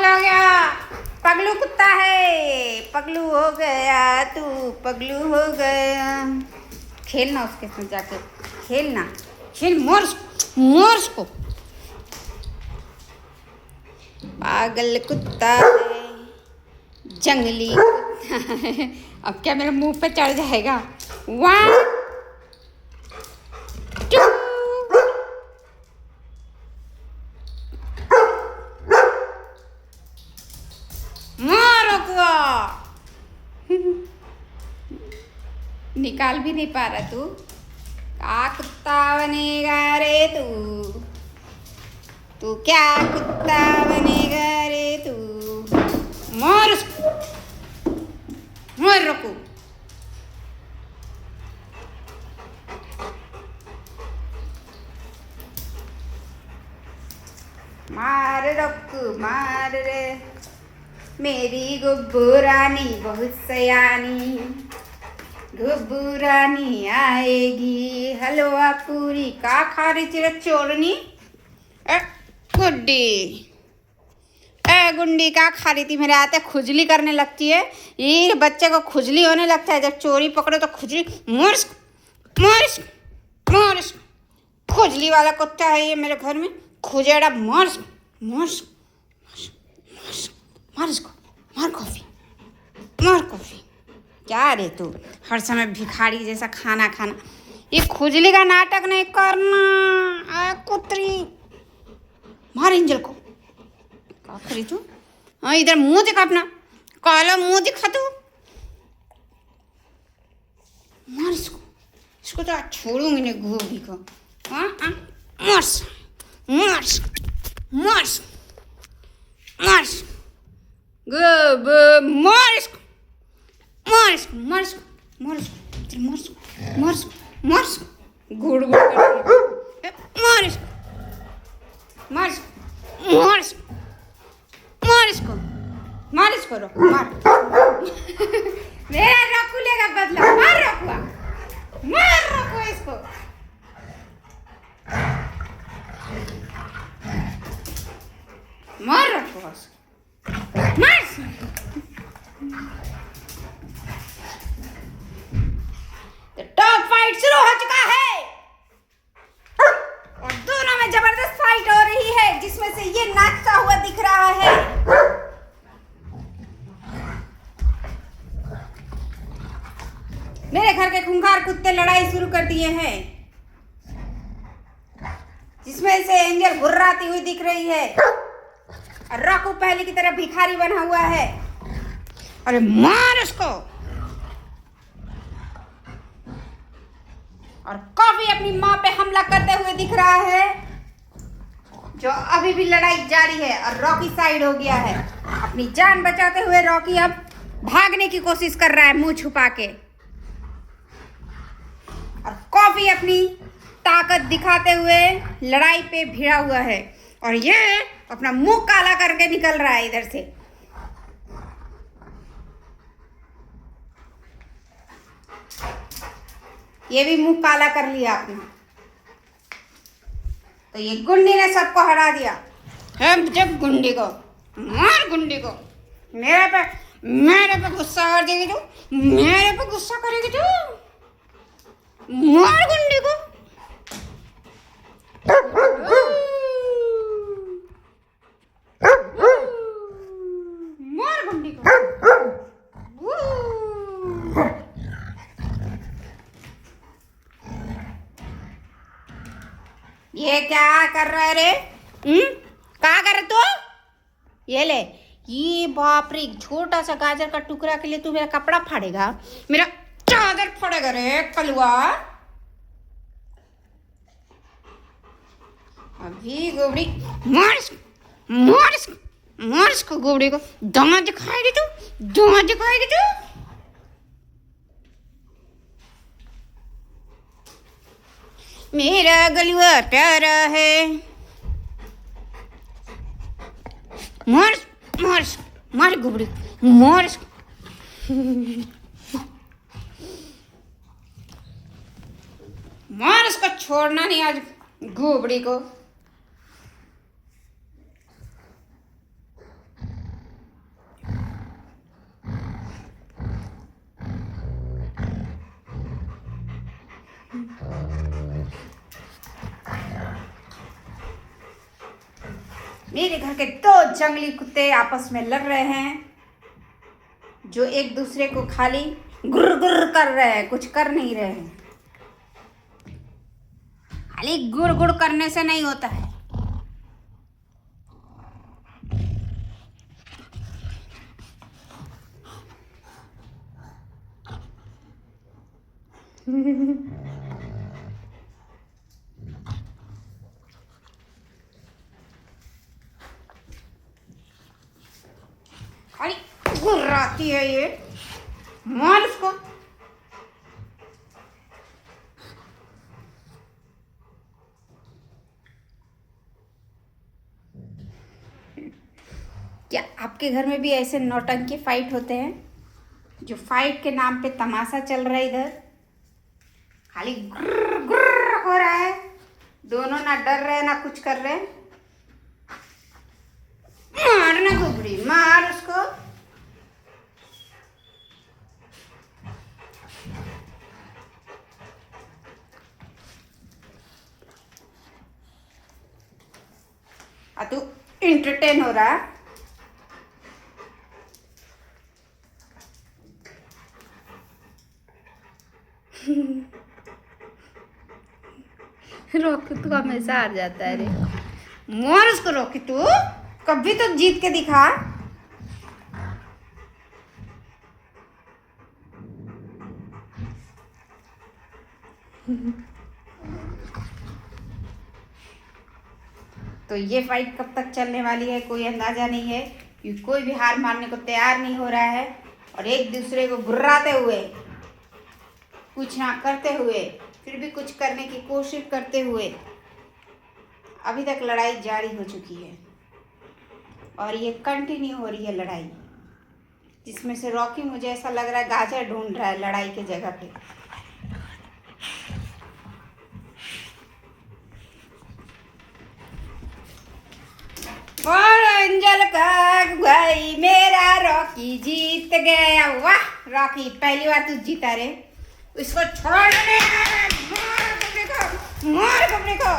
हो गया। पगलू कुत्ता है, पगलू हो गया, तू पगलू हो गया। खेलना उसके साथ जाके, खेलना, खेल, मोर उसको। पागल कुत्ता है, जंगली कुत्ता है। अब क्या मेरे मुंह पे चढ़ जाएगा? 1 2 मारो कुआ। निकाल भी नहीं पा रहा तू। क्या कुत्ता बनेगा रे तू? तू क्या कुत्ता बनेगा रे तू? मार रखो। मार रखो, मार रे मेरी गुब्बू रानी बहुत सयानी। गुब्बू रानी आएगी, हलवा पूरी का खा रही थी चोरनी? गुड्डी, गुंडी का खा रही थी? मेरे आते खुजली करने लगती है। ये बच्चे को खुजली होने लगता है जब चोरी पकड़ो तो खुजली। मोर्स मोर्स मोर्स, खुजली वाला कुत्ता है ये मेरे घर में। खुजेड़ा। मोर्स मोर्स मार इसको, मार कॉफी, मार कॉफी। क्या रे तू हर समय भिखारी जैसा खाना खाना? ये खुजली का नाटक नहीं करना। कुतरी, मार एंजल को। क्या करी तू? हाँ, इधर मुंह दिखा अपना, काला मुंह दिखा तू। मार इसको, इसको तो छोड़ूंगी नहीं गोभी को। हाँ, मार्स मार्स मार्स मार्स, गब मार इसको, मार इसको, मार इसको, मार इसको, मार इसको, मार इसको, मार इसको, गुड़ गुड़ करके मार इसको, मार इसको, मार इसको, मार इसको, मार इसको, मार। मेरा रखू लेगा बदला। मार रखुआ, मार रखो इसको। मार रखो, मार। तो टॉप फाइट शुरू हो चुका है और दोनों में जबरदस्त फाइट हो रही है, जिसमें से ये नाचता हुआ दिख रहा है। मेरे घर के खूंखार कुत्ते लड़ाई शुरू कर दिए हैं, जिसमें से एंजल घुर्राती हुई दिख रही है और रॉकू पहले की तरह भिखारी बना हुआ है। अरे मार उसको। और कॉफी अपनी माँ पे हमला करते हुए दिख रहा है, जो अभी भी लड़ाई जारी है और रॉकी साइड हो गया है। अपनी जान बचाते हुए रॉकी अब भागने की कोशिश कर रहा है मुंह छुपा के, और कॉफी अपनी ताकत दिखाते हुए लड़ाई पे भिड़ा हुआ है और ये अपना मुंह काला करके निकल रहा है इधर से। ये भी मुंह काला कर लिया आपने। तो ये गुंडी ने सबको हरा दिया है। जब गुंडी को मार, गुंडी को मेरे पे गुस्सा कर देगी तू, मेरे पे गुस्सा करेगी तू। मार गुंडी को। मार गुंडी को। ये क्या कर रहा है रे? क्या कर रहा तू? ये ले। ये बाप रे, छोटा सा गाजर का टुकड़ा के लिए तू मेरा कपड़ा फाड़ेगा, मेरा चादर फाड़ेगा रे कलुआ। अभी गोबड़ी मार मार मार इसको, गोबड़ी को। दांत दिखाएगी तू, दांत दिखाएगी तू। मेरा गलुआ प्यारा है। मार मार मार गोबड़ी, मार। मार इसको, छोड़ना नहीं आज गोबड़ी को। मेरे घर के दो जंगली कुत्ते आपस में लड़ रहे हैं, जो एक दूसरे को खाली गुर गुर कर रहे हैं, कुछ कर नहीं रहे हैं। खाली गुड़ गुड़ करने से नहीं होता है। खाली गुर्राती है ये, मार इसको। क्या आपके घर में भी ऐसे नौटंकी फाइट होते हैं, जो फाइट के नाम पे तमाशा चल रहा है इधर? खाली गुर्र गुर्र हो रहा है, दोनों ना डर रहे ना कुछ कर रहे। मारना गुबड़ी, मार उसको। तू एंटरटेन हो रहा है। रॉकी तू हमेशा हार जाता है रे। मार उसको रॉकी, तू कभी तो जीत के दिखा। तो ये फाइट कब तक चलने वाली है कोई अंदाजा नहीं है, क्योंकि कोई भी हार मानने को तैयार नहीं हो रहा है, और एक दूसरे को गुर्राते हुए, कुछ ना करते हुए, फिर भी कुछ करने की कोशिश करते हुए अभी तक लड़ाई जारी हो चुकी है। और ये कंटिन्यू हो रही है लड़ाई, जिसमें से रॉकी मुझे ऐसा लग रहा है गाजर ढूंढ रहा है लड़ाई के जगह पे। और एंजल का भाई मेरा रॉकी जीत गया। वाह रॉकी, पहली बार तू जीता रे। इसको छोड़ने, मार कपड़े को, मार कपड़े को,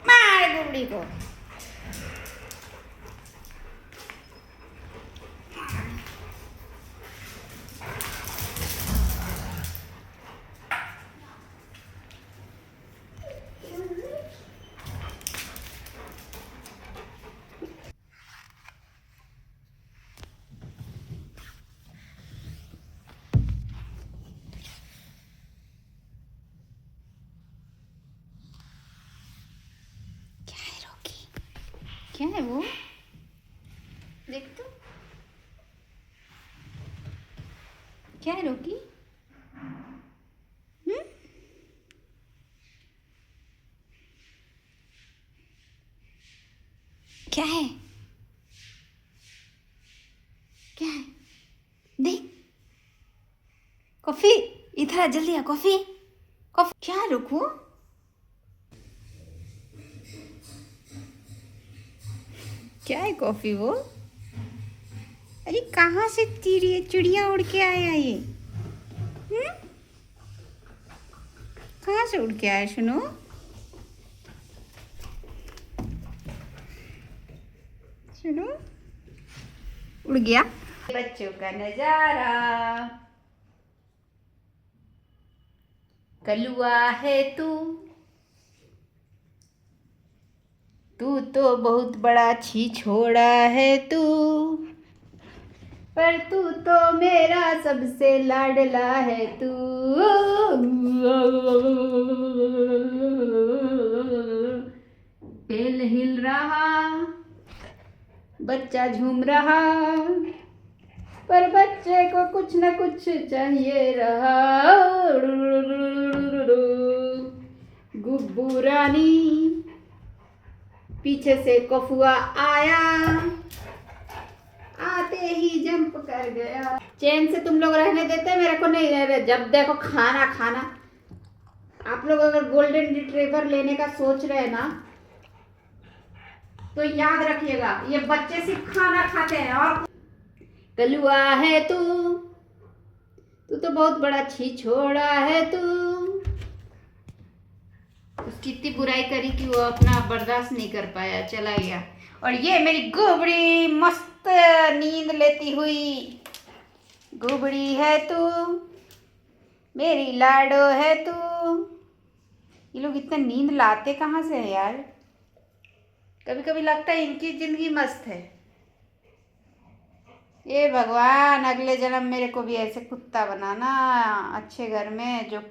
मार गुबड़ी को। क्या है वो? देख तो, क्या है रॉकी? क्या है? क्या है? देख, कॉफी इधर आ, जल्दी आ। Coffee, coffee. क्या रुकू? क्या है कॉफी वो? अरे कहाँ से तीरी चिड़िया उड़ के आया ये? कहाँ से उड़ के आया? सुनो, सुनो, उड़ गया। बच्चों का नजारा, कलुआ है तू, तू तो बहुत बड़ा छिछोड़ा है तू, पर तू तो मेरा सबसे लाडला है तू। पेल हिल रहा, बच्चा झूम रहा, पर बच्चे को कुछ न कुछ चाहिए रहा। गुब्बू रानी, पीछे से कफुआ आया, आते ही जंप कर गया। चैन से तुम लोग रहने देते, मेरे को नहीं रह रहे। जब देखो खाना खाना। आप लोग अगर गोल्डन रिट्रीवर लेने का सोच रहे हैं ना, तो याद रखिएगा, ये बच्चे सिर्फ खाना खाते हैं। और कलुआ है तू, तू तो बहुत बड़ा छिछोड़ा है तू। कितनी बुराई करी कि वो अपना बर्दाश्त नहीं कर पाया, चला गया। और ये मेरी गोबड़ी मस्त नींद लेती हुई, गोबड़ी है तू, मेरी लाडो है तू। ये लोग इतना नींद लाते कहाँ से है यार? कभी कभी लगता है इनकी जिंदगी मस्त है। ये भगवान अगले जन्म मेरे को भी ऐसे कुत्ता बनाना, अच्छे घर में जो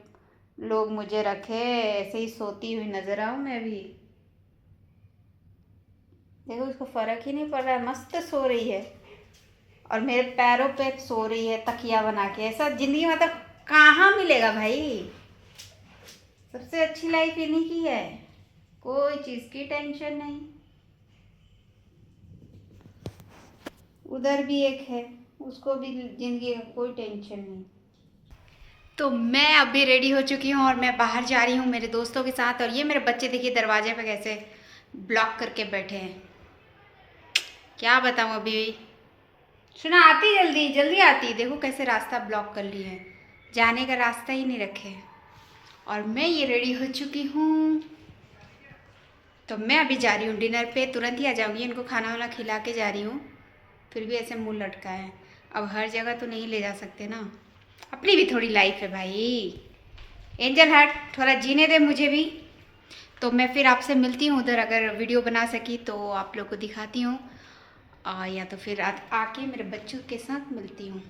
लोग मुझे रखे, ऐसे ही सोती हुई नजर आऊं मैं भी। देखो उसको फर्क ही नहीं पड़ रहा है, मस्त सो रही है और मेरे पैरों पे सो रही है तकिया बना के। ऐसा जिंदगी मतलब कहाँ मिलेगा भाई? सबसे अच्छी लाइफ इन्हीं की है, कोई चीज़ की टेंशन नहीं। उधर भी एक है, उसको भी जिंदगी का कोई टेंशन नहीं। तो मैं अभी रेडी हो चुकी हूँ और मैं बाहर जा रही हूँ मेरे दोस्तों के साथ। और ये मेरे बच्चे देखिए दरवाजे पे कैसे ब्लॉक करके बैठे हैं, क्या बताऊँ अभी। सुना आती, जल्दी जल्दी आती, देखो कैसे रास्ता ब्लॉक कर लिए हैं, जाने का रास्ता ही नहीं रखे। और मैं ये रेडी हो चुकी हूँ, तो मैं अभी जा रही हूँ डिनर पे, तुरंत ही आ जाऊँगी। इनको खाना वाना खिला के जा रही हूँ, फिर भी ऐसे मुंह लटका है। अब हर जगह तो नहीं ले जा सकते ना, अपनी भी थोड़ी लाइफ है भाई। एंजल हार्ट थोड़ा जीने दे मुझे भी। तो मैं फिर आपसे मिलती हूँ उधर, अगर वीडियो बना सकी तो आप लोग को दिखाती हूँ, या तो फिर आके मेरे बच्चों के साथ मिलती हूँ।